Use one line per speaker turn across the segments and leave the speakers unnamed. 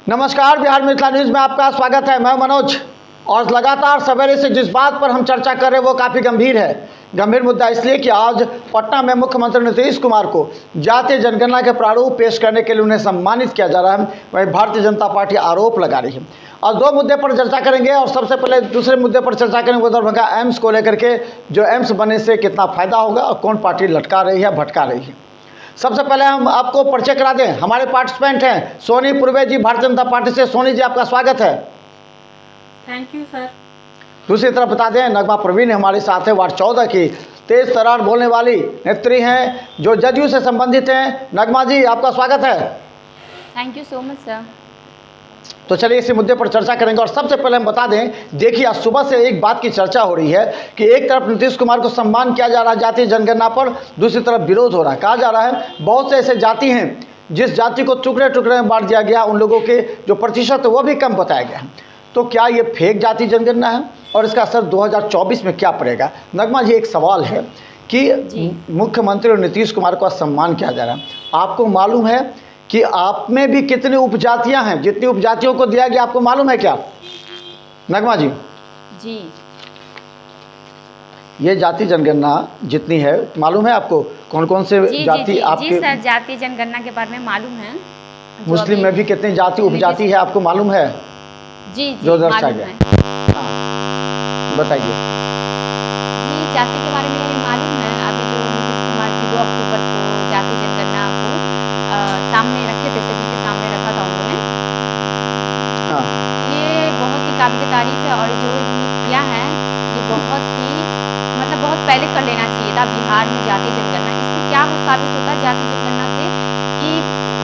नमस्कार, बिहार मिथिला न्यूज़ में आपका स्वागत है। मैं मनोज। और लगातार सवेरे से जिस बात पर हम चर्चा कर रहे हैं वो काफ़ी गंभीर है। गंभीर मुद्दा इसलिए कि आज पटना में मुख्यमंत्री नीतीश कुमार को जातीय जनगणना के प्रारूप पेश करने के लिए उन्हें सम्मानित किया जा रहा है। वहीं भारतीय जनता पार्टी आरोप लगा रही है और दो मुद्दे पर चर्चा करेंगे। और सबसे पहले दूसरे मुद्दे पर चर्चा करेंगे वो दरभंगा एम्स को लेकर के, जो एम्स बनने से कितना फायदा होगा और कौन पार्टी लटका रही है, भटका रही है। सबसे पहले हम आपको परिचय करा दें, हमारे पार्टिसिपेंट हैं सोनी पूर्वे जी, भारतीय जनता पार्टी से। सोनी जी, आपका स्वागत है।
Thank you sir.
दूसरी तरफ बता दें, नगमा प्रवीण हमारे साथ है, वार्ड 14 की तेज तर्रार बोलने वाली नेत्री हैं, जो जदयू से संबंधित हैं। नगमा जी, आपका स्वागत है।
Thank you so much sir.
तो चलिए इसी मुद्दे पर चर्चा करेंगे। और सबसे पहले हम बता दें, देखिए आज सुबह से एक बात की चर्चा हो रही है कि एक तरफ नीतीश कुमार को सम्मान किया जा रहा है जातीय जनगणना पर, दूसरी तरफ विरोध हो रहा है। कहा जा रहा है बहुत से ऐसे जाति हैं जिस जाति को टुकड़े टुकड़े में बांट दिया गया, उन लोगों के जो प्रतिशत है वो भी कम बताया गया है। तो क्या ये फेक जातीय जनगणना है और इसका असर 2024 में क्या पड़ेगा? नगमा जी, एक सवाल है कि मुख्यमंत्री और नीतीश कुमार को सम्मान किया जा रहा है, आपको मालूम है कि आप में भी कितनी उपजातियां हैं? जितनी उपजातियों को दिया गया आपको मालूम है क्या, नगमा जी?
जी,
ये जाति जनगणना जितनी है मालूम है आपको? कौन कौन से जाति आपके?
जी सर, जाति जनगणना के बारे में मालूम है।
मुस्लिम में भी कितनी जाति उपजाति है आपको मालूम है?
जी,
जो दर्शाया गया, बताइए।
जी, जाति के बारे में मालूम है। अभी जो नीतीश कुमार जी 2 अक्टूबर को जाति जनगणना को सामने रखे थे, सभी के सामने रखा था उन्होंने।
हाँ,
ये बहुत ही काबिल तारीफ है और जो इन्होंने किया है ये बहुत ही बहुत पहले कर लेना चाहिए था बिहार में जाति जनगणना। इससे क्या साबित होता है जाति जनगणना से कि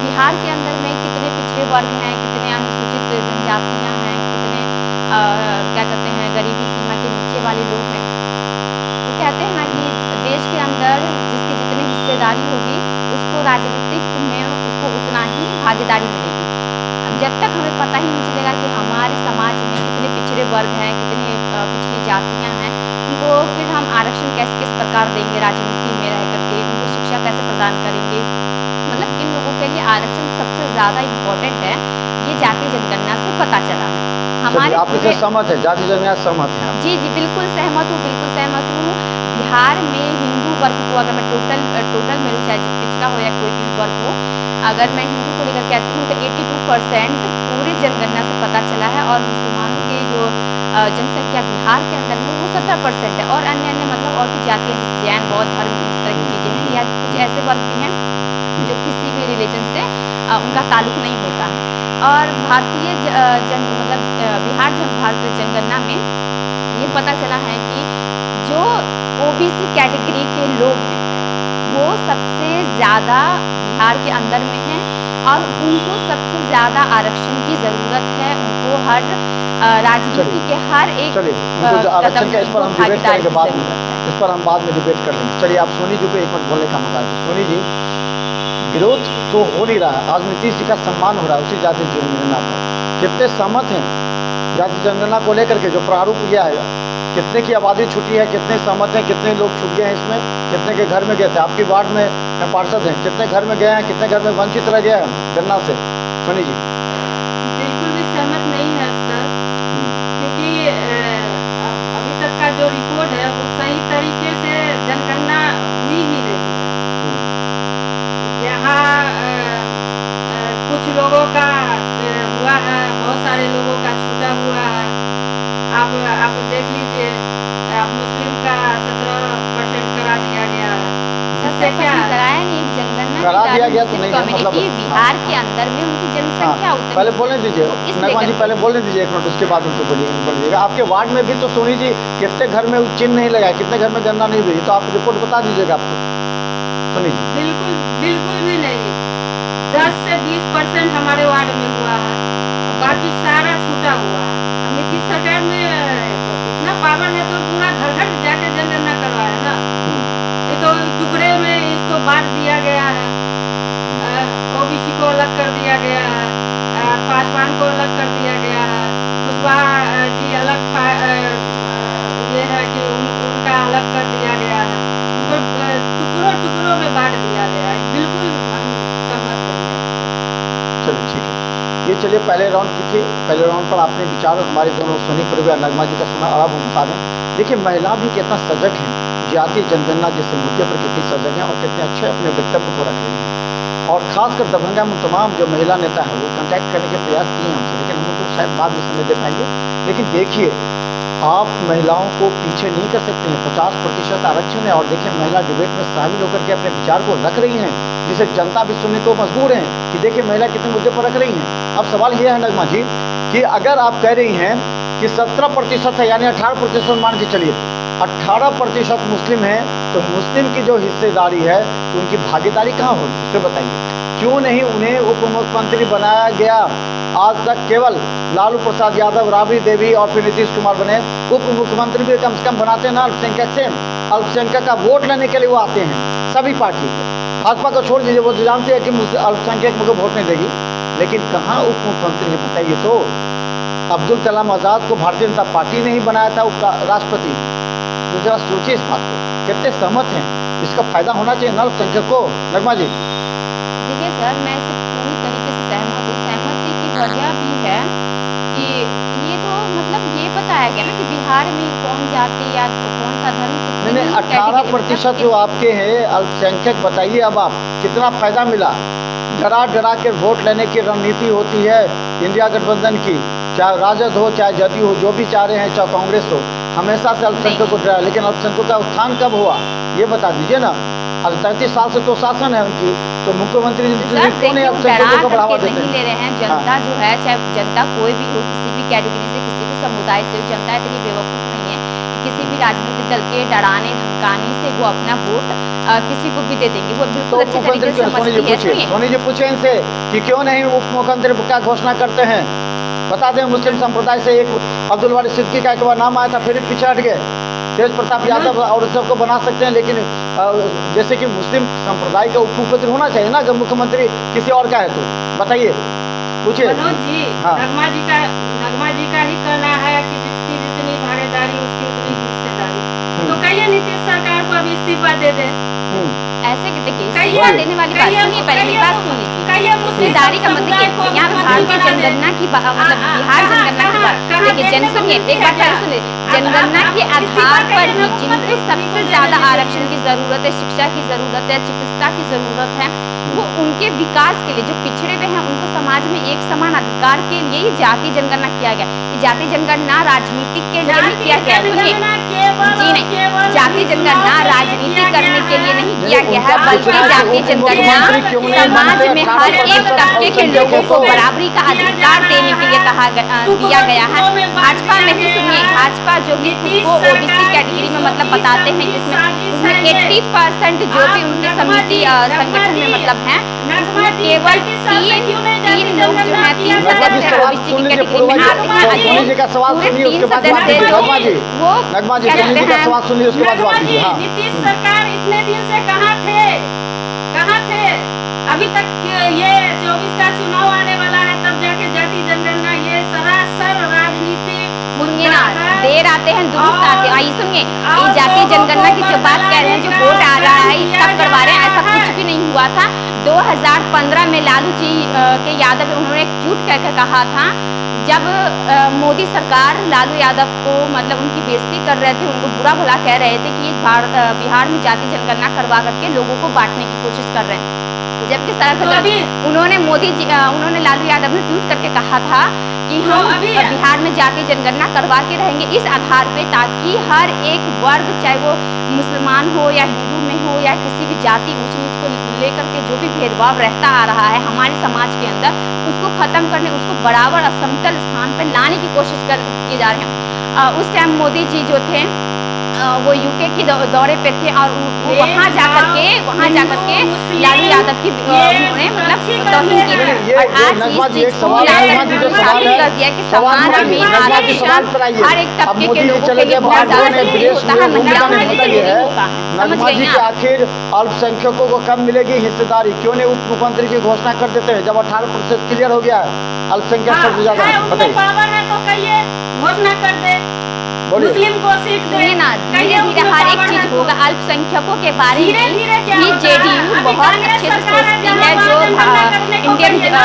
बिहार के अंदर में कितने पिछड़े वर्ग हैं, कितने अनुसूचित जनजातियाँ हैं, कितने क्या कहते हैं गरीबी सीमा के नीचे वाले लोग हैं। तो कहते हैं ना कि देश के अंदर जिसकी जितनी हिस्सेदारी होगी उसको राजनीतिक में उसको उतना ही भागीदारी मिलेगी। अब जब तक हमें पता ही नहीं चलेगा कि हमारे समाज में कितने पिछड़े वर्ग हैं, कितनी पिछड़ी जातियाँ हैं, उनको फिर हम आरक्षण कैसे किस प्रकार देंगे, राजनीति में रह करके उनको शिक्षा कैसे प्रदान करेंगे। मतलब इन लोगों के लिए आरक्षण सबसे ज़्यादा इम्पोर्टेंट है, ये जातीय जनगणना से पता चला है। हमारे
आप इससे सहमत है? जाति जनगणना सहमत है?
जी जी, बिल्कुल सहमत हूँ, बिल्कुल सहमत हूँ। बिहार में हिंदू वर्ग को अगर मैं टोटल में लूँ, चाहे पिछड़ा हो या कोई भी वर्ग हो, अगर मैं हिंदू को लेकर कहती हूँ तो 82% पूरे जनगणना से पता चला है। और मुसलमानों की जो जनसंख्या बिहार के अंदर में वो 17% है। और अन्य मतलब और भी जातियाँ जैसे जैन, बौद्ध धर्म, इस तरह की चीज़ें हैं, या कुछ ऐसे वर्ग भी हैं जो किसी भी रिलीजन से उनका ताल्लुक नहीं होता है। और भारतीय बिहार भारतीय जनगणना में ये पता चला है कि जो ओबीसी कैटेगरी के लोग हैं वो सबसे ज़्यादा बिहार के अंदर में हैं और उनको सबसे ज़्यादा आरक्षण की ज़रूरत है। उनको हर राजनीति के हर एक
आरक्षण का इस पर हम डिबेट करेंगे बाद में, इस पर हम बाद में डिबेट कर लेंगे। चलिए आप सोनी जी को एक मिनट बोलने का मौका दें। सोनी जी, विरोध तो हो नहीं रहा है, आज नीतीश जी का सम्मान हो रहा है उसी जाति जनगणना पर, कितने सहमत हैं जाति जनगणना को लेकर के जो प्रारूप किया है? कितने की आबादी छूटी है, कितने सहमत हैं, कितने लोग छूट गए हैं इसमें, कितने के घर में गए थे? आपकी वार्ड में पार्षद हैं, कितने घर में गए हैं, कितने घर में वंचित रह गए हैं गणना से? सोनी जी,
बिल्कुल भी सहमत नहीं है सर, क्योंकि अभी तक का जो रिपोर्ट है वो सही तरीके से जनगणना हुई ही नहीं। यहाँ कुछ लोगों का हुआ है, बहुत सारे लोगों का छूटा हुआ है। आप देख लीजिए, मुस्लिम का 17% करा दिया गया है।
इससे क्या कराया नहीं, जनगणना
करा दिया गया तो नहीं, मतलब
बिहार के अंदर में उनकी जनसंख्या उतनी।
पहले बोलने दीजिए नगमा जी, पहले बोलने दीजिए एक मिनट, उसके बाद उनको बोलिएगा। आपके वार्ड में भी तो सोनी जी कितने घर में चिन्ह नहीं लगा, कितने घर में गणना नहीं हुई, तो आप रिपोर्ट बता दीजिएगा आपको। सोनी जी,
बिल्कुल भी नहीं। 10 से 20% हमारे वार्ड में हुआ है, बाकी सारा छूटा हुआ है। नीतीश सरकार में इतना पावर है तो पूरा घर घर जाके जनगणना करवाया ना। ये तो टुकड़े में इसको बांट दिया गया है, ओबीसी को अलग कर दिया गया है, पासवान को अलग कर दिया गया है, कुशवाहा जी अलग, ये है कि उनका अलग कर दिया गया है, टुकड़ों में बांट दिया गया है। बिल्कुल हम सहमत नहीं हैं।
चलो ठीक है। ये चलिए पहले राउंड की थी, पहले राउंड पर आपने विचार हमारे दोनों सोनी पूर्वी और नगमा जी का सुना। और अब हम बता दें, देखिए महिला भी कितना सजग है, जातीय जनगणना जैसे मुद्दे पर कितनी सजग है और कितने अच्छे अपने वक्तव्य को रख रही हैं। और खासकर दरभंगा में तमाम जो महिला नेता हैं वो कॉन्टैक्ट करने के प्रयास किए हैं हमसे, लेकिन हम लोग शायद बाद में समय दे पाएंगे। लेकिन देखिए आप महिलाओं को पीछे नहीं कर सकते हैं, 50% आरक्षण है। और देखिए महिला डिबेट में शामिल होकर के अपने विचार को रख रही हैं, जिसे जनता भी सुनने को मजबूर है कि देखिए महिला कितने मुद्दे पर रख रही हैं। अब सवाल ये है नगमा जी कि अगर आप कह रही हैं कि 17% है, यानी 18% मान के चलिए 18% मुस्लिम हैं, तो मुस्लिम की जो हिस्सेदारी है तो उनकी भागीदारी कहाँ होगी, इस पर बताइए। क्यों नहीं उन्हें उप मुख्यमंत्री बनाया गया? आज तक केवल लालू प्रसाद यादव, राबड़ी देवी और फिर नीतीश कुमार बने। उप मुख्यमंत्री भी कम से कम बनाते हैं ना अल्पसंख्यक से। अल्पसंख्यक का वोट लेने के लिए वो आते हैं, सभी पार्टी को। भाजपा को छोड़ दीजिए, वो जानते हैं कि अल्पसंख्यक मुझे वोट नहीं देगी, लेकिन कहाँ उप मुख्यमंत्री है बताइए तो। अब्दुल कलाम आज़ाद को भारतीय जनता पार्टी ने ही बनाया था उप राष्ट्रपति। तो जरा सोचिए इस बात को, कितने सहमत हैं, इसका फायदा होना चाहिए ना अल्पसंख्यक को। नगमा जी
देखिए सर, मैं इसे पूरी तरीके से सहमत हूँ। सहमति की वजह भी है कि ये तो मतलब ये बताया गया ना कि बिहार में कौन जाति या कौन सा धर्म,
नहीं 18% जो आपके हैं अल्पसंख्यक, बताइए अब आप कितना फायदा मिला। डरा डरा के वोट लेने की रणनीति होती है इंडिया गठबंधन की, चाहे राजद हो चाहे जदयू हो, जो भी चाह रहे हैं, चाहे कांग्रेस हो, हमेशा से अल्पसंख्यक को डराया। लेकिन अल्पसंख्यक का उत्थान कब हुआ ये बता दीजिए ना। अब 33 साल से तो शासन है उनकी, तो मुख्यमंत्री क्यों नहीं अल्पसंख्यकों को बढ़ावा देते हैं?
नहीं ले रहे हैं। जनता जो है, चाहे जनता कोई भी हो, किसी भी कैटेगरी से, किसी भी समुदाय से, जनता इतनी बेवकूफ़ नहीं है कि किसी भी राजनीतिक दल के डराने धमकाने से वो अपना वोट किसी को भी दे देंगे। वो बिल्कुल अच्छे तरीके से समझती है।
सोनी जी पूछे इनसे कि क्यों नहीं उप मुख्यमंत्री का घोषणा करते हैं। बता दें, मुस्लिम संप्रदाय से एक अब्दुल वारिस सिद्दीकी का एक बार नाम आया था, फिर पीछे हट गए। तेज प्रताप यादव और सबको बना सकते हैं, लेकिन जैसे कि मुस्लिम संप्रदाय का उप मुख्यमंत्री होना चाहिए ना, अगर मुख्यमंत्री किसी और का है तो बताइए, पूछिए।
मनोज जी, नगमा जी का ही कहना है कि जिसकी जितनी भागीदारी उसकी उतनी हिस्सेदारी। तो कहिए नीतीश सरकार को अभी इस्तीफा दे दे।
ऐसे देखिए, इस्तीफा देने वाली बात सुनिए, पहले मेरी बात सुन लीजिए। हिस्सेदारी का मतलब देखिए, यहाँ पे भारतीय जनगणना की मतलब बिहार जनगणना की बात देखिए, सुनिए एक बात पहले सुनिए। जनगणना के आधार पर ही जिनको सबसे ज़्यादा आरक्षण की ज़रूरत है, शिक्षा की ज़रूरत है, चिकित्सा की ज़रूरत है, वो उनके विकास के लिए, जो पिछड़े हुए हैं उनको समाज में एक समान अधिकार के लिए ही जातीय जनगणना किया गया। ये जातीय जनगणना राजनीतिक के लिए नहीं किया गया, सुनिए जी नहीं, जातीय जनगणना राजनीति करने के लिए नहीं किया गया है, बल्कि जातीय जनगणना समाज में हर एक तबके के लोगों को बराबरी का अधिकार देने के लिए दिया गया है। भाजपा में ही सुनिए, भाजपा जो भी खुद को ओबीसी कैटेगरी में मतलब बताते हैं, इसमें 80% जो भी उनके समिति संगठन में मतलब हैं, उसमें केवल तीन लोग जो हैं, 3 सदस्य ओबीसी की कैटेगरी में आते हैं। पूरे 3 सदस्य वो
नीतीश सरकार इतने दिन से कहाँ थे? अभी तक ये 24 का चुनाव आने वाला है, तब जाके जाति जनगणना, ये सरासर राजनीति।
सुनिए ना, देर आते हैं दुरुस्त आते हैं। आइए सुनिए, ये जातीय जनगणना की जो बात कह रहे हैं, जो वोट आ रहा है सब करवा रहे हैं, ऐसा कुछ भी नहीं हुआ था। 2015 में लालू जी के यादव उन्होंने एक ट्वीट करके कहा था, जब मोदी सरकार लालू यादव को मतलब उनकी बेइज्जती कर रहे थे, उनको बुरा भला कह रहे थे कि बिहार में जाति जनगणना करवा करके लोगों को बांटने की कोशिश कर रहे हैं, जबकि सरासर उन्होंने लालू यादव ने ट्वीट करके कहा था कि हम बिहार में जाके जनगणना करवा के रहेंगे इस आधार पे, ताकि हर एक वर्ग, चाहे वो मुसलमान हो या हिंदू में हो या किसी भी जाति ऊंच नीच को लेकर के जो भी भेदभाव रहता आ रहा है हमारे समाज के अंदर, उसको खत्म करने, उसको बराबर और समतल स्थान पर लाने की कोशिश किए जा रहे हैं। उस टाइम मोदी जी जो थे वो यूके के दौरे पे थे और वहाँ जाकर के लालू यादव की उन्होंने मतलब तौहीन की। और आज इस चीज को साबित कर दिया कि समाज में आरक्षण हर एक तबके के लोगों के लिए बहुत ज्यादा जरूरी होता है, महिलाओं के लिए जरूरी होता है। समझ गए ना?
आखिर अल्पसंख्यकों को कब मिलेगी हिस्सेदारी? क्यों नहीं उप मुख्यमंत्री की घोषणा कर देते हैं, जब 18% क्लियर हो गया है अल्पसंख्यक सबसे ज्यादा?
पावर है तो कहिए घोषणा कर दे, मुस्लिम को सीट दे
ना। धीरे धीरे हर एक चीज होगा। अल्पसंख्यकों के बारे में भी जेडीयू बहुत बहुत
कांग्रेस
अच्छे से
सरकार है
सोचती
जहाँ
है, जो
वहाँ धंधा करने को
इंडियन
कहिए ना।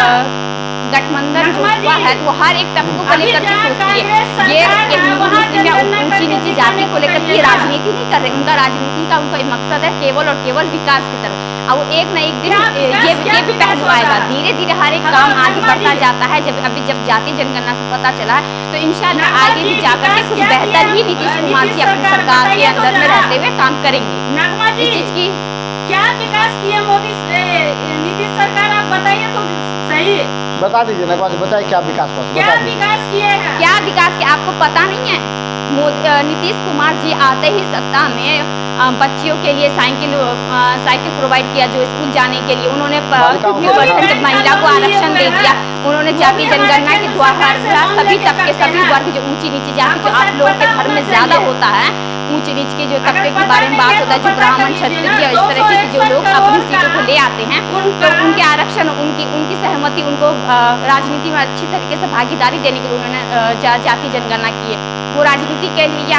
गठबंधन जो
नगमा जी,
हुआ है वो हर एक तबकों को
अभी
लेकर के
जहाँ
सोचती है।
कांग्रेस
ये
सरकार है,
हिंदू
वहाँ
मुस्लिम या
जनगणना
ऊंची
करके
नीची
दिखाने
जाति
को
को लेकर के
कहिए ना।
राजनीति नहीं कर रहे। उनका राजनीति का उनका मकसद है केवल और केवल विकास की तरफ। अब वो एक न एक दिन
क्या विकास,
ये
क्या
भी
विकास
पहलू
होगा?
आएगा। धीरे धीरे हर एक
हेलो,
काम आगे
नगमा
बढ़ता
जी।
जाता है। जब जाति जनगणना से पता चला है तो इंशाल्लाह
नगमा
आगे भी
जी,
जाकर के
विकास
कुछ
क्या
बेहतर
किया?
ही नीतीश कुमार जी
नीतीश
अपनी
सरकार
सरकार के
बताइए तो
अंदर में
जरा।
रहते हुए काम करेंगे।
नगमा जी,
इस चीज की
क्या विकास किया नीतीश सरकार, आप बताइए तो सही।
बता दीजिए नगमा जी, बताइए क्या विकास हुआ,
क्या
बता दीजिए।
विकास किए हैं?
क्या विकास के आपको पता नहीं है? नीतीश कुमार जी आते ही सत्ता में बच्चियों के लिए साइकिल प्रोवाइड किया जो स्कूल जाने के लिए। उन्होंने
बालिकाओं के लिए,
50% महिला को आरक्षण दे दिया। उन्होंने जाति जनगणना के द्वारा सभी तबके सभी वर्ग जो ऊंची नीची जाति जो आप लोगों के घर में ज्यादा होता है, ऊंची नीच के जो तबके के बारे में बात होता है, जो ब्राह्मण क्षत्रिय इस तरह के जो लोग अपनी सीटों को ले आते हैं, तो उनके आरक्षण उनकी सहमति उनको राजनीति में अच्छी तरीके से भागीदारी देने के लिए उन्होंने जाति जनगणना की है। वो राजनीति के लिए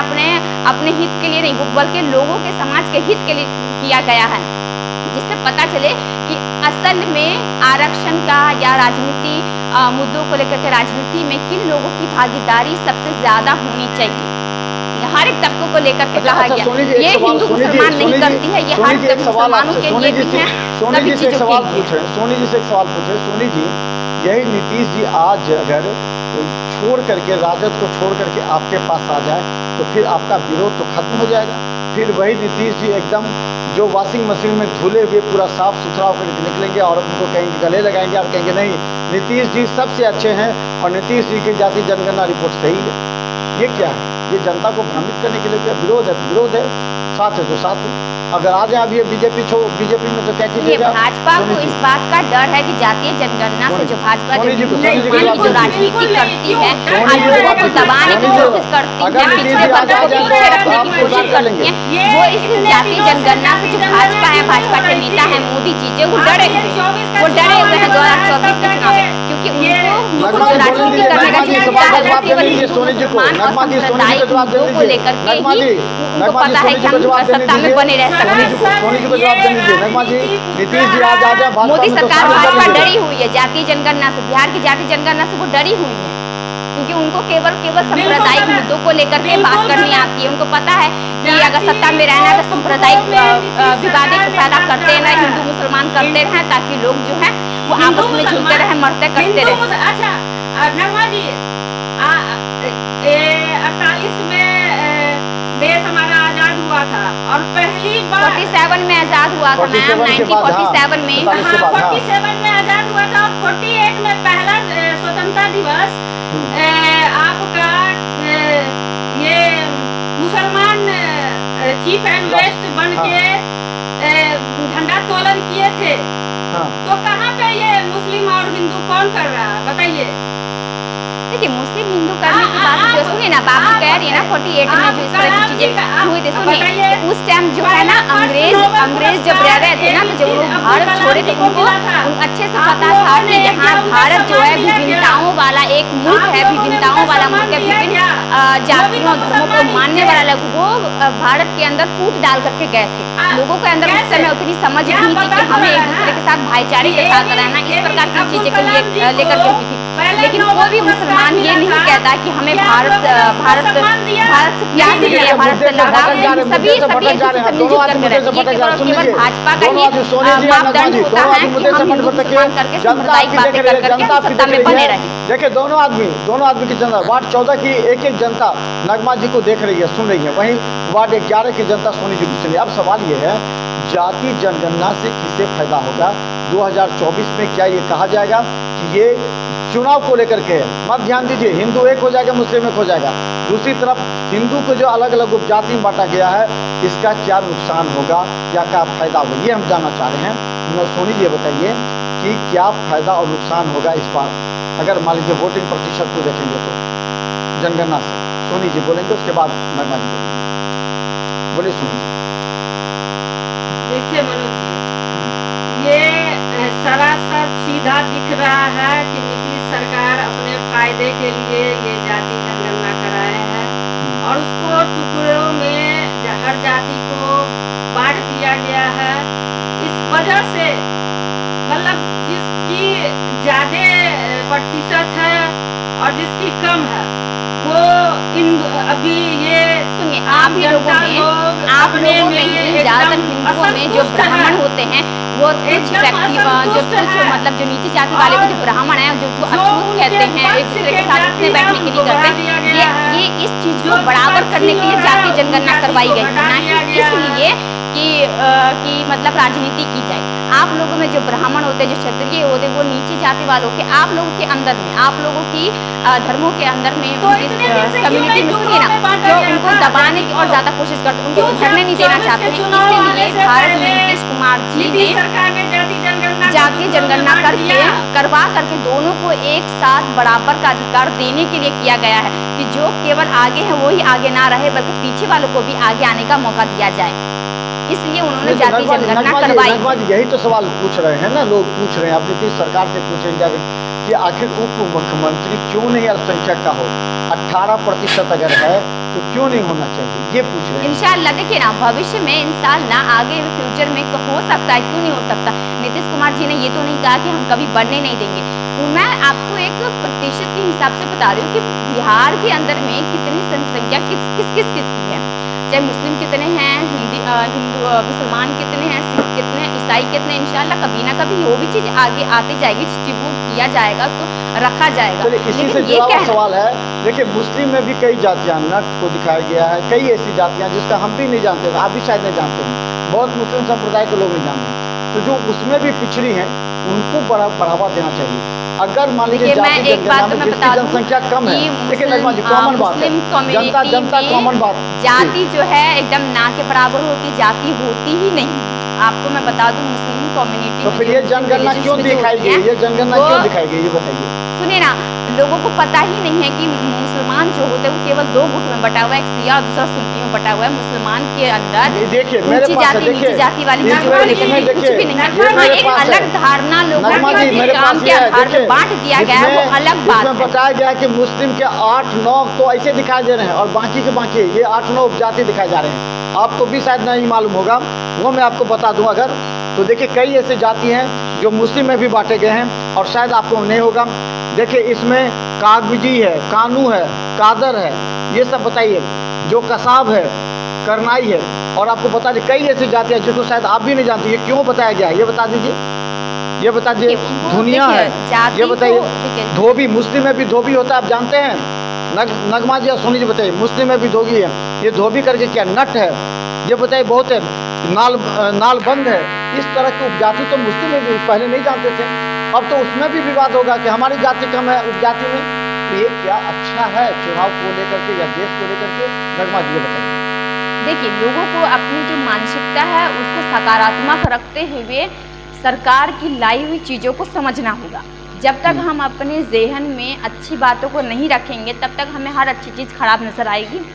अपने हित के लिए नहीं बल्कि लोगों के समाज के हित के लिए किया गया है, जिससे पता चले कि असल में आरक्षण का या राजनीति मुद्दों को लेकर के राजनीति में किन लोगों की भागीदारी सबसे ज्यादा होनी चाहिए। हर एक तबकों को लेकर के कहा गया। ये हिंदू मुसलमान नहीं करती है, ये हर मुसलमानों के लिए भी है।
सोनी जी से एक सवाल पूछ रहे हैं, सोनी जी से एक सवाल पूछ रहे हैं। सोनी जी, यही नीतीश जी आज अगर छोड़ करके राजद को छोड़ करके आपके पास आ जाए तो फिर आपका विरोध तो खत्म हो जाएगा। फिर वही नीतीश जी एकदम जो वॉशिंग मशीन में धुले हुए पूरा साफ सुथरा होकर निकलेंगे और उनको कहेंगे, गले लगाएंगे और कहेंगे नहीं नीतीश जी सबसे अच्छे हैं और नीतीश जी की जाति जनगणना रिपोर्ट सही है। ये क्या है? ये जनता को भ्रमित करने के लिए क्या? विरोध है तो विरोध है, साथ है तो साथ है। अगर आ जाए अभी बीजेपी में तो क्या कीजिएगा?
भाजपा को इस बात का डर है कि जातीय जनगणना से जो भाजपा जो राजनीति करती है, लोगों को दबाने की कोशिश करती है, पिछले वर्गों को पीछे रखने की कोशिश करती है, वो इस जातीय जनगणना से जो भाजपा है, भाजपा के नेता है मोदी जी जो वो डरे हुए हैं 2024 के चुनाव में, क्योंकि उनको राजनीति करने का मुसलमान और सांप्रदायिक मुद्दों को लेकर के ही उनको पता है कि हम सत्ता में बने रह सकते हैं।
सोनी जी को जवाब देने दीजिए। नगमा जी, नीतीश जी आज आ जाए
मोदी सरकार भाजपा डरी हुई है जातीय जनगणना से, बिहार की जातीय जनगणना से वो डरी हुई है, क्योंकि उनको केवल सांप्रदायिक मुद्दों को लेकर के बात करनी आती है। उनको पता है कि अगर सत्ता में रहना है तो सांप्रदायिक विवादें पैदा करते हैं, हिंदू मुसलमान करते रहें ताकि लोग जो है वो आपस में झूलते रहे, मरते करते रहे।
अच्छा नगमा जी, 48 में देश हमारा आजाद हुआ था और पहली बार
47 में आजाद हुआ था मैम, 1947 में।
हाँ, 47 में आजाद हुआ था और 48 में पहला स्वतंत्रता दिवस आपका ये मुसलमान चीफ एंड गेस्ट बन के झंडा तोलन किए थे। तो कहाँ पे ये मुस्लिम और हिंदू कौन कर रहा है बताइए?
देखिए मुस्लिम हिंदू करने की बात जो सुनिए ना, बाबू कह रही है ना 48 में जो इस तरह की चीजें हुई थी, सुनिए उस टाइम जो है ना अंग्रेज जब रह रहे थे ना, तो जब वो भारत छोड़े थे उनको अच्छे से पता था कि यहाँ भारत जो है विभिन्नताओं वाला एक मुल्क है, विभिन्नताओं वाला मुल्क है, विभिन्न जातियों धर्मों को मानने वाला लोग वो भारत के अंदर फूट डाल करके गए थे। लोगों के अंदर उस समय उतनी समझ नहीं थी कि हमें एक दूसरे के साथ भाईचारे के साथ रहना, इस प्रकार की चीजें को लेकर के हुई थी। लेकिन कोई भी मुसलमान ये नहीं कहता कि हमें भारत से प्यार नहीं है, भारत से लगाव नहीं, सभी एक दूसरे से मिलजुल करके रहते हैं। केवल भाजपा का ही मापदंड होता है कि हम हिंदू मुसलमान करके सांप्रदायिक बातें कर करके सत्ता में बने रहे।
देखिए दोनों आदमी की जनता वार्ड 14 की एक जनता नगमा जी को देख रही है, सुन रही है, वहीं वार्ड 11 की जनता सोनी जी को सुन रही है। अब सवाल ये है जाति जनगणना से किसे फायदा होगा? 2024 में क्या ये कहा जाएगा कि ये चुनाव को लेकर के है? मत ध्यान दीजिए, हिंदू एक हो जाएगा, मुस्लिम एक हो जाएगा। दूसरी तरफ हिंदू को जो अलग अलग उपजाति में बांटा गया है, इसका क्या नुकसान होगा या क्या फायदा होगा, ये हम जानना चाह रहे हैं। सोनी जी बताइए कि क्या फायदा और नुकसान होगा इस बार अगर मान लीजिए वोटिंग प्रतिशत को देखेंगे तो जनगणना से? सोनी जी बोलेंगे, उसके बाद नगमा जी बोलेंगे। बोलिए सोनी जी।
देखिए मनोज जी, ये सरासर सीधा दिख रहा है कि नीतीश सरकार अपने फायदे के लिए ये जाति जनगणना कराए हैं और उसको टुकड़ों में हर जाति को बांट दिया गया है। इस वजह से
ही लोगों में, आप लोगों में ही, ज्यादातर हिंदुओं में जो ब्राह्मण होते हैं वो कुछ व्यक्ति जो कुछ मतलब जो नीचे जाति वाले को जो ब्राह्मण है जो अछूत कहते हैं, एक दूसरे के साथ उठने बैठने के लिए करते हैं, ये इस चीज को बराबर करने के लिए जाति जनगणना करवाई गई थी, ना कि इसलिए कि मतलब राजनीति की जाए। आप लोगों में जो ब्राह्मण होते हैं, जो क्षत्रिय होते हैं, वो नीचे जाति वालों के, आप लोगों के अंदर में, आप लोगों की धर्मों के अंदर में, कम्युनिटी में सुनिए ना, जो उनको दबाने की और ज्यादा कोशिश करते हैं, उनको उभरने नहीं देना चाहते हैं। इसीलिए भारत में नीतीश कुमार जी ने जातीय जनगणना करवा करके दोनों को एक साथ बराबर का अधिकार देने के लिए किया गया है कि जो केवल आगे है वो ही आगे ना रहे, बल्कि पीछे वालों को भी आगे आने का मौका दिया जाए। इसलिए उन्होंने जातीय जनगणना करवाई।
यही तो सवाल पूछ रहे हैं ना, लोग पूछ रहे हैं, अब नीतीश सरकार से पूछ रहे हैं कि आखिर उप मुख्यमंत्री क्यों नहीं अल्पसंख्यक का हो, 18% अगर है तो क्यों नहीं होना चाहिए, ये पूछ रहे हैं।
इंशाअल्लाह देखिए ना, भविष्य में इंशाअल्लाह आगे फ्यूचर में हो सकता है, क्यों नहीं हो सकता। नीतीश कुमार जी ने ये तो नहीं कहा कि हम कभी बढ़ने नहीं देंगे। मैं आपको एक प्रतिशत के हिसाब से बता रही हूँ कि बिहार के अंदर में कितनी जनसंख्या किस की है, चाहे मुस्लिम कितने हैं, हिंदू मुसलमान कितने हैं, सिख कितने, ईसाई कितने, इंशाल्लाह कभी ना कभी वो भी चीज़ आगे आती जाएगी, डिस्ट्रीब्यूट किया जाएगा, तो रखा जाएगा।
इसी से जुड़ा हुआ सवाल है, देखिए मुस्लिम में भी कई जातियां, नट को दिखाया गया है, कई ऐसी जातियां जिसका हम भी नहीं जानते, आप भी शायद नहीं जानते हैं, बहुत मुस्लिम संप्रदाय के लोग नहीं जानते, तो जो उसमें भी पिछड़ी हैं उनको बढ़ावा देना चाहिए। अगर मान लीजिए जनसंख्या कम है, लेकिन कॉमन बात है, जनता कॉमन बात,
जाति जो है एकदम ना के बराबर होती, जाति होती ही नहीं। आपको मैं बता दूं मुस्लिम कम्युनिटी,
तो फिर ये जनगणना क्यों दिखाई गई, ये जनगणना क्यों दिखाई गई, ये बताइए।
सुनिए ना, लोगों को पता ही नहीं है कि मुसलमान जो होते हैं वो केवल दो गुट में बटा हुआ है, एक शिया और दूसरा सुन्नी में बटा हुआ है। मुसलमान के अंदर
देखिए मेरे पास
नीची जाति वाली चीजों को लेकर कुछ भी नहीं है, एक अलग धारणा लोगों के काम के आधार पर बांट दिया गया है, वो अलग बात है।
बताया गया कि मुस्लिम के 8-9 तो ऐसे दिखाई दे रहे हैं और बाकी के बाकी ये 8-9 उपजाति दिखाई जा रहे हैं। आपको भी शायद नहीं मालूम होगा, वो मैं आपको बता दूं अगर, तो देखिए कई ऐसे जाति हैं जो मुस्लिम में भी बांटे गए हैं और शायद आपको नहीं होगा। देखिए इसमें कागजी है, कानू है, कादर है, ये सब बताइए, जो कसाब है, करनाई है, और आपको बता दें कई ऐसी जातियाँ जिसको शायद आप भी नहीं जानते, ये क्यों बताया गया है ये बता दीजिए, ये बता दीजिए। दुनिया है, ये बताइए। धोबी, मुस्लिम में भी धोबी होता है, आप जानते हैं? नगमा जी और सोनी जी बताइए, मुस्लिम में भी धोबी है, ये धोबी करके क्या नट है, ये बताइए। बहुत है, नालबंद है, इस तरह की उपजाति तो मुस्लिम में भी पहले नहीं जानते थे, अब तो उसमें भी विवाद होगा कि हमारी जाति कम है उपजाति में। तो ये क्या अच्छा है चुनाव को लेकर के या देश को लेकर के? नगमा जी बताइए।
देखिए, लोगों को अपनी जो मानसिकता है उसको सकारात्मक रखते हुए सरकार की लाई हुई चीज़ों को समझना होगा। जब तक हम अपने ज़हन में अच्छी बातों को नहीं रखेंगे तब तक हमें हर अच्छी चीज़ खराब नजर आएगी।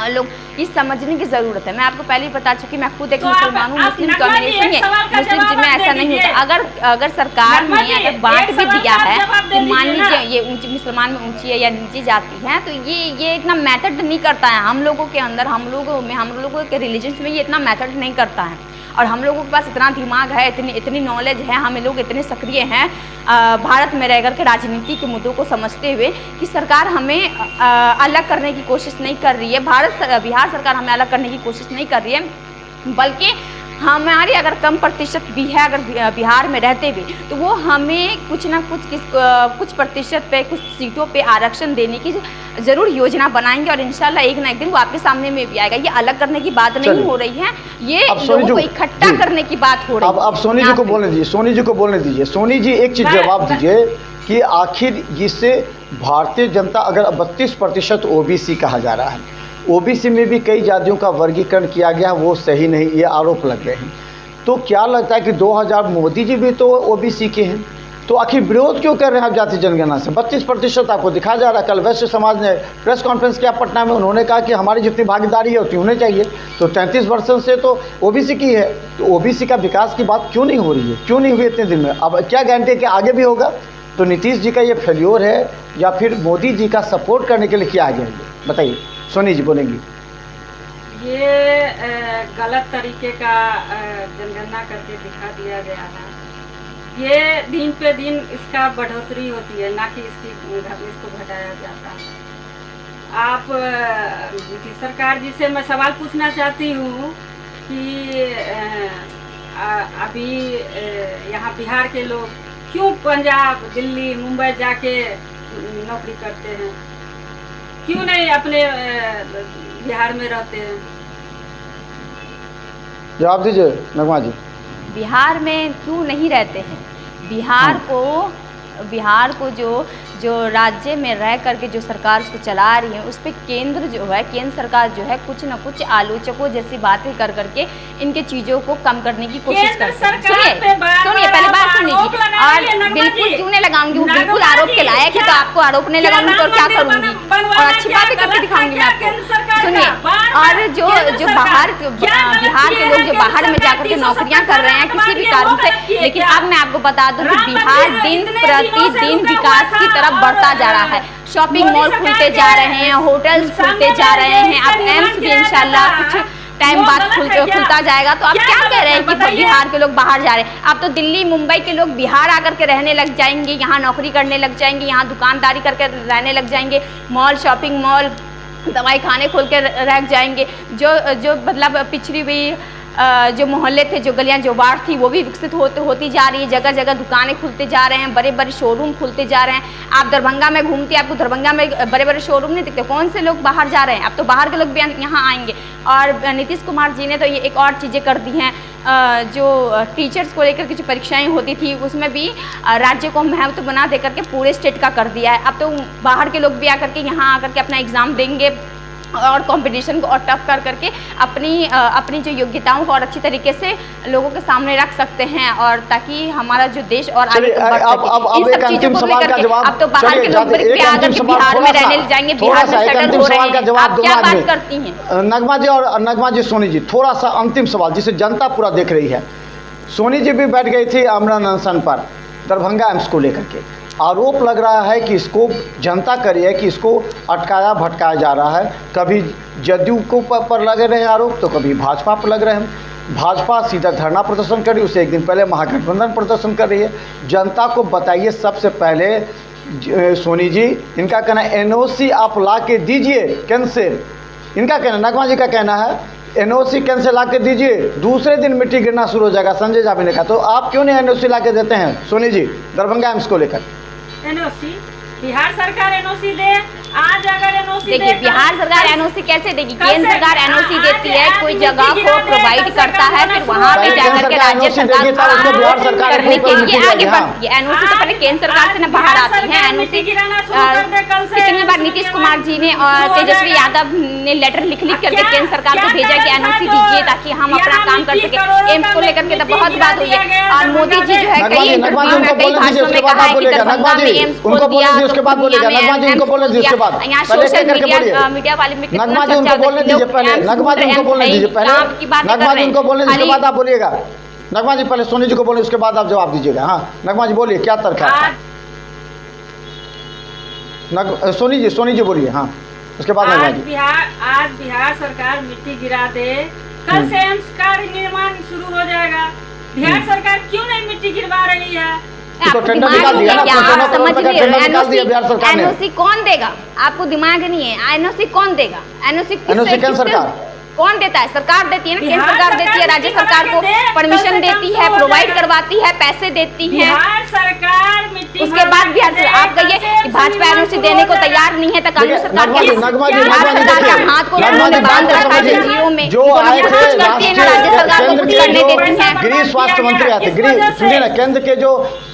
लोग ये समझने की ज़रूरत है। मैं आपको पहले ही बता चुकी, मैं खुद एक मुसलमान हूँ, मुस्लिम कम्युनिटी है, मुस्लिम जिनमें ऐसा नहीं होता। अगर सरकार ने अगर बांट भी दिया है तो मान लीजिए ये मुसलमान में ऊंची है या नीची जाती है, तो ये इतना मैटर नहीं करता है हम लोगों के अंदर, हम लोगों के रिलीजन्स में ये इतना मैटर नहीं करता है। और हम लोगों के पास इतना दिमाग है, इतनी नॉलेज है, हम लोग इतने सक्रिय हैं भारत में रहकर के राजनीति के मुद्दों को समझते हुए कि सरकार हमें अलग करने की कोशिश नहीं कर रही है, बिहार सरकार हमें अलग करने की कोशिश नहीं कर रही है, बल्कि हमारी अगर कम प्रतिशत भी है अगर बिहार में रहते हुए, तो वो हमें कुछ ना कुछ प्रतिशत पे, कुछ सीटों पे आरक्षण देने की ज़रूर योजना बनाएंगे और इंशाल्लाह एक ना एक दिन वो आपके सामने में भी आएगा। ये अलग करने की बात नहीं हो रही है, ये लोगों को इकट्ठा करने की बात हो रही है।
अब सोनी जी को बोलने दीजिए, सोनी जी को बोलने दीजिए। सोनी जी एक चीज़ जवाब दीजिए कि आखिर जिससे भारतीय जनता अगर 32% OBC कहा जा रहा है, OBC में भी कई जातियों का वर्गीकरण किया गया, वो सही नहीं, ये आरोप लग रहे हैं, तो क्या लगता है कि 2000 मोदी जी भी तो OBC के हैं, तो आखिर विरोध क्यों कर रहे हैं आप जाति जनगणना से? 32% आपको दिखाया जा रहा है। कल वैश्य समाज ने प्रेस कॉन्फ्रेंस किया पटना में, उन्होंने कहा कि हमारी जितनी भागीदारी है उतनी होनी चाहिए, तो 33% से तो OBC की है, तो OBC का विकास की बात क्यों नहीं हो रही है, क्यों नहीं हुई इतने दिन में? अब क्या गारंटी है कि आगे भी होगा? तो नीतीश जी का ये फेल्योर है या फिर मोदी जी का सपोर्ट करने के लिए किया गया है, बताइए। सोनी जी बोलेंगी।
ये गलत तरीके का जनगणना करके दिखा दिया गया है। ये दिन पे दिन इसका बढ़ोतरी होती है, ना कि इसको घटाया जाता है। आप नीतीश सरकार जी से मैं सवाल पूछना चाहती हूँ कि अभी यहाँ बिहार के लोग क्यों पंजाब, दिल्ली, मुंबई जाके नौकरी करते हैं, क्यों नहीं अपने बिहार में रहते हैं?
जवाब दीजिए नगमा जी।
बिहार में क्यों नहीं रहते हैं? बिहार को जो राज्य में रह करके जो सरकार उसको चला रही है, उस पर केंद्र सरकार जो है कुछ न कुछ आलोचकों जैसी बातें कर करके इनके चीज़ों को कम करने की कोशिश करती है। सुनिए पहले बात सुनिए। और बिल्कुल क्यों नहीं लगाऊंगी, वो बिल्कुल आरोप के लायक है, तो आपको आरोप नहीं लगाऊंगी तो क्या करूंगी, और अच्छी बातें करके दिखाऊंगी मैं आपको। सुनिए, और जो बिहार के लोग जो बाहर में जाकर के नौकरियां कर रहे हैं किसी भी कारण से, लेकिन अब मैं आपको बता दूं कि बिहार दिन प्रतिदिन विकास की तरफ बढ़ता जा रहा है। शॉपिंग मॉल खुलते जा रहे हैं, होटल्स खुलते जा रहे हैं, अब एम्स भी इंशाल्लाह कुछ टाइम बाद खुलता जाएगा। तो आप क्या कह रहे हैं कि बिहार के लोग बाहर जा रहे हैं? अब तो दिल्ली मुंबई के लोग बिहार आकर के रहने लग जाएंगे, यहाँ नौकरी करने लग जाएंगे, यहाँ दुकानदारी करके रहने लग जाएंगे, मॉल, शॉपिंग मॉल, दवाई खाने खोल के रह जाएंगे। जो मतलब पिछड़ी हुई जो मोहल्ले थे, जो गलियां, जो वार्ड थी, वो भी विकसित होती जा रही है। जगह जगह दुकानें खुलते जा रहे हैं, बड़े बड़े शोरूम खुलते जा रहे हैं। आप दरभंगा में घूमते, आपको दरभंगा में बड़े बड़े शोरूम नहीं दिखते? कौन से लोग बाहर जा रहे हैं? अब तो बाहर के लोग भी यहाँ आएंगे। और नीतीश कुमार जी ने तो ये एक और चीज़ें कर दी हैं, जो टीचर्स को लेकर के जो परीक्षाएं होती थी उसमें भी राज्य को महत्व बना दे करके पूरे स्टेट का कर दिया है। अब तो बाहर के लोग भी आकर के यहाँ आकर के अपना एग्ज़ाम देंगे और कंपटीशन को और टफ कर करके अपनी जो योग्यताओं को और अच्छी तरीके से लोगों के सामने रख सकते हैं, और ताकि हमारा जो देश और आगे बढ़ सके।
अब एक अंतिम सवाल का जवाब,
अब तो बाहर के लोग बिहार में रहने जाएंगे, बिहार में सेटल हो रहे हैं। आप क्या बात करती हैं
नगमा जी? और नगमा जी, सोनी जी, थोड़ा सा अंतिम सवाल जिसे जनता पूरा देख रही है। सोनी जी भी बैठ गई थी आमरण अनशन पर दरभंगा एम्स को लेकर के। आरोप लग रहा है कि इसको जनता कर रही है कि इसको अटकाया भटकाया जा रहा है। कभी जदयू को पर लगे रहे आरोप, तो कभी भाजपा पर लग रहे हैं। भाजपा सीधा धरना प्रदर्शन कर रही है, उससे एक दिन पहले महागठबंधन प्रदर्शन कर रही है। जनता को बताइए सबसे पहले सोनी जी, इनका कहना है एनओसी आप ला के दीजिए केंद्र से। इनका कहना, नगमा जी का कहना है एनओसी केंद्र से ला के दीजिए, दूसरे दिन मिट्टी गिरना शुरू हो जाएगा। संजय जावी ने कहा, तो आप क्यों नहीं एनओसी ला के देते हैं सोनी जी दरभंगा एम्स को लेकर?
एनओसी बिहार सरकार एनओसी दे। आज अगर एनओसी
देखिए, बिहार सरकार एनओसी कैसे देगी? केंद्र सरकार एनओसी देती है, कोई जगह को प्रोवाइड करता है, फिर वहाँ पे जाकर के राज्य सरकार करने के लिए आगे बढ़ती है। एनओसी तो पहले केंद्र सरकार से न बाहर आती है। एनओसी कितनी बार नीतीश कुमार जी ने और तेजस्वी यादव ने लेटर लिख करके केंद्र सरकार को भेजा कि एनओसी दीजिए ताकि हम अपना काम कर सके। एम्स को लेकर के तो बहुत बात हुई है, और मोदी जी जो है कई भाषणों में कहा है कि दरभंगा में एम्स खोल दिया,
उसके बाद बोलेगा नगमा जी, उनको बोलने दीजिए।
यहाँ सोशल मीडिया वाले में
नगमा जी उनको बोलने दीजिए पहले, नगमा जी उनको बोलने दीजिए पहले, नगमा जी उनको बोलने उसके बाद आप बोलिएगा। नगमा जी पहले सोनी जी को बोले, उसके बाद आप जवाब दीजिएगा। हाँ नगमा जी बोलिए, क्या तर्क है? सोनी जी बोलिए। हाँ उसके बाद नगमा जी।
आज बिहार सरकार मिट्टी गिरा दे, कल से एम्स का निर्माण शुरू हो जाएगा। बिहार सरकार क्यों नहीं मिट्टी गिरवा रही है?
एनओसी कौन देगा? आपको दिमाग नहीं है? एनओसी कौन देगा? एनओसी
केंद्र सरकार
कौन देता है? सरकार देती है ना, केंद्र सरकार देती है, राज्य सरकार को परमिशन देती है, प्रोवाइड करवाती है, पैसे देती है।
बिहार सरकार मिट्टी,
उसके बाद बिहार से आप कहिए कि भाजपा एनओसी देने को तैयार नहीं है, तो कांग्रेस सरकार का हाथ को बांध रखा है जंजीरों में,
जो आए थे
राज्य सरकार को कुछ करने देती है।
गृह स्वास्थ्य मंत्री आए थे, सुनिए ना,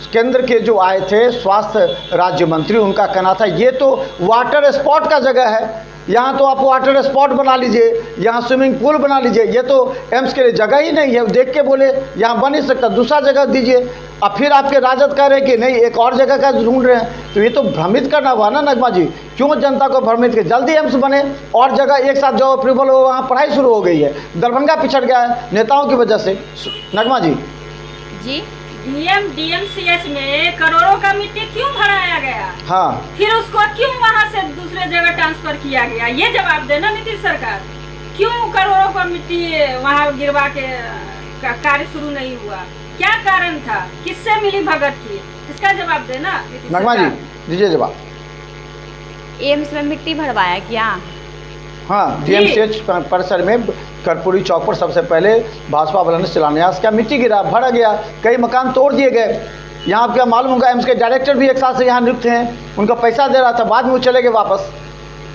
केंद्र के जो आए थे स्वास्थ्य राज्य मंत्री, उनका कहना था ये तो वाटर स्पॉट का जगह है, यहाँ तो आप वाटर स्पॉट बना लीजिए, यहाँ स्विमिंग पूल बना लीजिए, ये तो एम्स के लिए जगह ही नहीं है। देख के बोले यहाँ बन ही सकता, दूसरा जगह दीजिए। अब फिर आपके राजद कह रहे हैं कि नहीं एक और जगह का ढूंढ रहे हैं, तो ये तो भ्रमित करना हुआ ना नगमा जी। क्यों जनता को भ्रमित कर? जल्दी एम्स बने और जगह एक साथ जो अप्रूवल हो, वहाँ पढ़ाई शुरू हो गई है। दरभंगा पिछड़ गया है नेताओं की वजह से। नगमा जी
डीएमसीएच में करोड़ों का मिट्टी क्यों भराया गया?
हाँ,
फिर उसको क्यों वहाँ से दूसरे जगह ट्रांसफर किया गया? ये जवाब देना नीतीश सरकार। क्यों करोड़ों का मिट्टी वहाँ गिरवा के कार्य शुरू नहीं हुआ? क्या कारण था? किससे मिली भगत थी? इसका जवाब देना
नगमा जी, दीजिए जवाब।
एम्स में मिट्टी भरवाया क्या?
हाँ, DMCH परिसर में कर्पूरी चौक पर सबसे पहले भाजपा वालों ने शिलान्यास किया, मिट्टी गिरा, भरा गया, कई मकान तोड़ दिए गए। यहाँ क्या मालूम होगा, एम्स के डायरेक्टर भी एक साल से यहाँ नियुक्त हैं, उनका पैसा दे रहा था, बाद में वो चले गए वापस।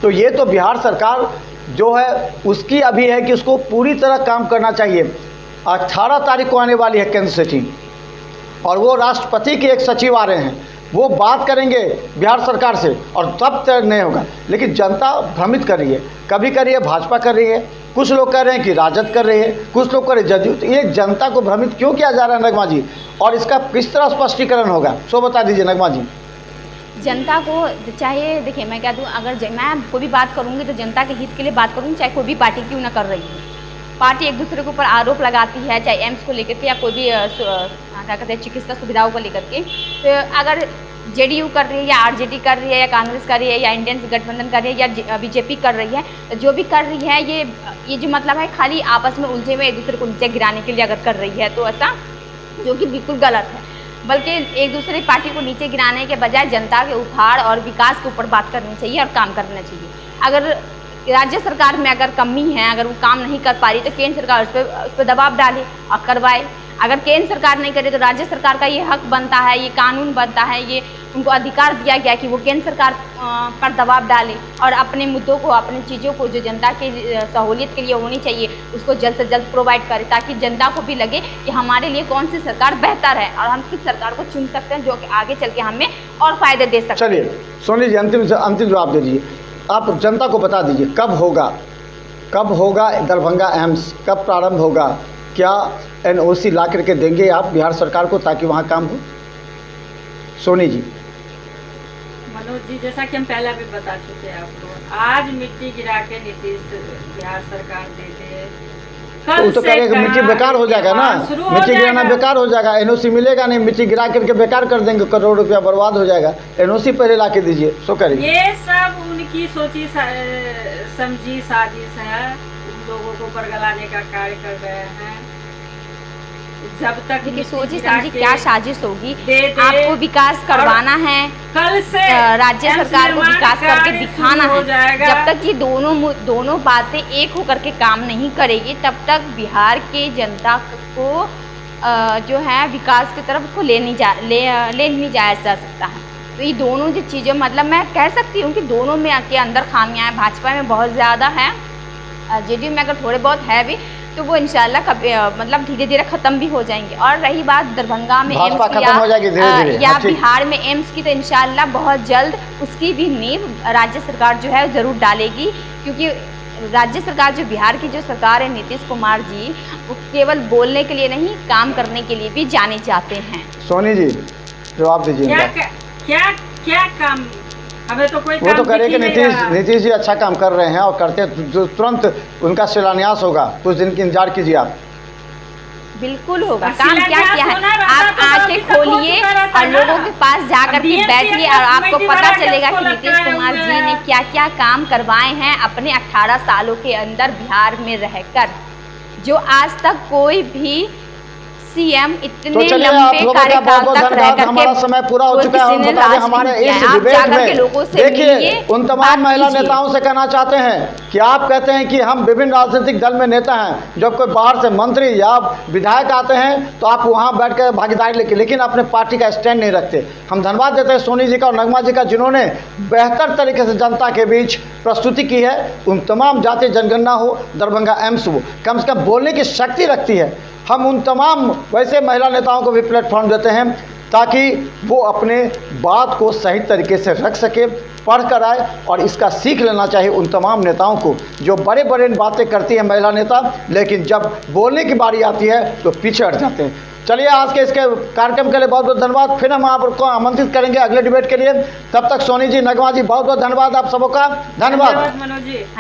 तो ये तो बिहार सरकार जो है उसकी अभी है कि उसको पूरी तरह काम करना चाहिए। 18 तारीख को आने वाली है केंद्र से टीम, और वो राष्ट्रपति के एक सचिव आ रहे हैं, वो बात करेंगे बिहार सरकार से और तब तक नहीं होगा। लेकिन जनता भ्रमित कर रही है, कभी कर रही है भाजपा कर रही है, कुछ लोग कह रहे हैं कि राजद कर रहे हैं, कुछ लोग कर रहे हैं जदयू। तो ये जनता को भ्रमित क्यों किया जा रहा है नगमा जी, और इसका किस तरह स्पष्टीकरण होगा, सो बता दीजिए नगमा जी।
जनता को चाहे, देखिए मैं क्या दूँ, अगर मैं कोई भी बात करूँगी तो जनता के हित के लिए बात करूँगी, चाहे कोई भी पार्टी क्यों ना कर रही है। पार्टी एक दूसरे के ऊपर आरोप लगाती है, चाहे एम्स को लेकर के या कोई भी क्या कहते हैं चिकित्सा सुविधाओं को लेकर के। तो अगर JDU कर रही है या RJD कर रही है या कांग्रेस कर रही है या इंडियन गठबंधन कर रही है या BJP कर रही है, तो जो भी कर रही है ये जो मतलब है खाली आपस में उलझे हुए एक दूसरे को नीचे गिराने के लिए अगर कर रही है तो ऐसा, जो कि बिल्कुल गलत है। बल्कि एक दूसरे पार्टी को नीचे गिराने के बजाय जनता के उखाड़ और विकास के ऊपर बात करनी चाहिए और काम करना चाहिए। अगर राज्य सरकार में अगर कमी है, अगर वो काम नहीं कर पा रही, तो केंद्र सरकार उस पर दबाव डाले और करवाए। अगर केंद्र सरकार नहीं करे तो राज्य सरकार का ये हक बनता है, ये कानून बनता है, ये उनको अधिकार दिया गया कि वो केंद्र सरकार पर दबाव डाले और अपने मुद्दों को, अपनी चीज़ों को जो जनता की सहूलियत के लिए होनी चाहिए उसको जल्द से जल्द प्रोवाइड करे, ताकि जनता को भी लगे कि हमारे लिए कौन सी सरकार बेहतर है और हम किस सरकार को चुन सकते हैं जो कि आगे चल के हमें और फायदे दे सकते हैं।
चलिए सोनी जी, अंतिम जवाब दे दीजिए, आप जनता को बता दीजिए कब होगा दरभंगा एम्स, कब प्रारंभ होगा, क्या NOC ला करके देंगे आप बिहार सरकार को ताकि वहाँ काम हो? सोनी जी।
मनोज जी, जैसा कि हम पहले भी बता चुके हैं आपको, आज मिट्टी गिरा के नीतीश बिहार सरकार दे दे,
तो तो करेगा मिट्टी बेकार हो जाएगा ना, मिट्टी गिराना बेकार हो जाएगा, NOC मिलेगा नहीं, मिट्टी गिरा करके बेकार कर देंगे, करोड़ रुपया बर्बाद हो जाएगा। NOC पहले ला के दीजिए, सो करिए।
ये सब उनकी सोची समझी साजिश है, उन लोगों को बरगलाने का कार्य कर रहे हैं। जब तक
सोची समझी क्या साजिश होगी, आपको विकास करवाना है,
कल से
राज्य सरकार को विकास करके दिखाना है। जब तक ये दोनों बातें एक होकर के काम नहीं करेगी, तब तक बिहार के जनता को जो है विकास की तरफ उसको ले नहीं जाया जा सकता है। तो ये दोनों जो चीज़ें, मतलब मैं कह सकती हूँ कि दोनों में के अंदर खामियां हैं। भाजपा में बहुत ज़्यादा है, JDU में अगर थोड़े बहुत है भी तो वो इंशाल्लाह मतलब धीरे धीरे ख़त्म भी हो जाएंगे। और रही बात दरभंगा में एम्स या बिहार में एम्स की, तो इंशाल्लाह बहुत जल्द उसकी भी नींव राज्य सरकार जो है ज़रूर डालेगी, क्योंकि राज्य सरकार जो बिहार की जो सरकार है नीतीश कुमार जी, वो केवल बोलने के लिए नहीं काम करने के लिए भी जाने जाते हैं।
सोनी जी जवाब दीजिए,
क्या काम, हमें तो कोई
वो तो करेंगे। नीतीश जी अच्छा काम कर रहे हैं और करते तुरंत उनका शिलान्यास होगा, कुछ दिन की इंतजार कीजिए आप।
बिल्कुल होगा। काम क्या किया है, आप आंखें खोलिए और लोगों के पास जाकर के बैठिए और आपको पता चलेगा कि नीतीश कुमार जी ने क्या क्या काम करवाए हैं अपने 18 सालों के अंदर बिहार में रहकर, जो आज तक कोई भी CM इतने लंबे कार्यकाल तक रह करके
हमारा समय पूरा हो चुका है। हम बता दें हमारे इस डिबेट में देखिए उन तमाम महिला नेताओं से कहना चाहते हैं कि आप कहते हैं कि हम विभिन्न राजनीतिक दल में नेता हैं, जब कोई बाहर से मंत्री या विधायक आते हैं तो आप वहां बैठ कर भागीदारी लेकिन अपने पार्टी का स्टैंड नहीं रखते। हम धन्यवाद देते हैं सोनी जी का और नगमा जी का, जिन्होंने बेहतर तरीके से जनता के बीच प्रस्तुति की है। उन तमाम जातीय जनगणना हो, दरभंगा एम्स हो, कम से कम बोलने की शक्ति रखती है। हम उन तमाम वैसे महिला नेताओं को भी प्लेटफॉर्म देते हैं ताकि वो अपने बात को सही तरीके से रख सके, पढ़ कर आए, और इसका सीख लेना चाहिए उन तमाम नेताओं को जो बड़े बड़े बातें करती हैं महिला नेता, लेकिन जब बोलने की बारी आती है तो पीछे हट जाते हैं। चलिए आज के इसके कार्यक्रम के लिए बहुत बहुत धन्यवाद। फिर हम आपको आमंत्रित करेंगे अगले डिबेट के लिए। तब तक सोनी जी, नगमा जी, बहुत बहुत धन्यवाद आप सबों का। धन्यवाद मनोज जी।